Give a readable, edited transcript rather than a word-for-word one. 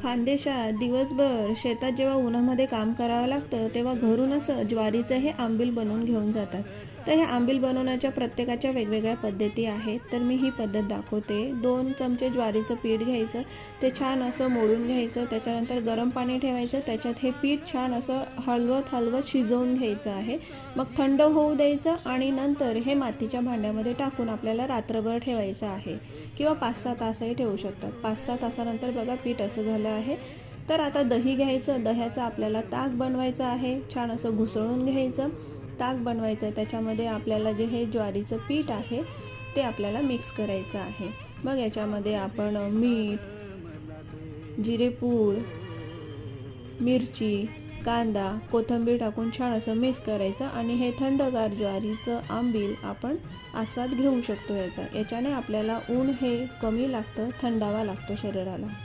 खानदेशात दिवसभर शेतात जेव्हा उन्हामध्ये काम करावं लागतं तेव्हा घरूनच ज्वारीचं हे आंबील बनवून घेऊन जातात. तर हे आंबील बनवण्याच्या प्रत्येकाच्या वेगवेगळ्या पद्धती आहेत. तर मी ही पद्धत दाखवते. 2 चमचे ज्वारीचं पीठ घ्यायचं, ते छान असं मोडून घ्यायचं, त्याच्यानंतर गरम पाणी ठेवायचं, त्याच्यात हे पीठ छान असं हलवत हलवत शिजवून घ्यायचं आहे. मग थंड होऊ द्यायचं आणि नंतर हे मातीच्या भांड्यामध्ये टाकून आपल्याला रात्रभर ठेवायचं आहे किंवा 5-6 तासही ठेवू शकतात. 5-6 तासानंतर बघा पीठ असं झालं आहे. तर आता दही घ्यायचं, दह्याचं आपल्याला ताक बनवायचं आहे. छान असं घुसळून घ्यायचं, ताक बनवायचं. त्याच्यामध्ये आपल्याला जे हे ज्वारीचं पीठ आहे ते आपल्याला मिक्स करायचं आहे. मग याच्यामध्ये आपण मीठ, जिरेपूड, मिरची, कांदा, कोथिंबीर टाकून छान असं मिक्स करायचं आणि हे थंडगार ज्वारीचं आंबील आपण आस्वाद घेऊ शकतो याच्याने आपल्याला ऊन हे कमी लागतं, थंडावा लागतो शरीराला.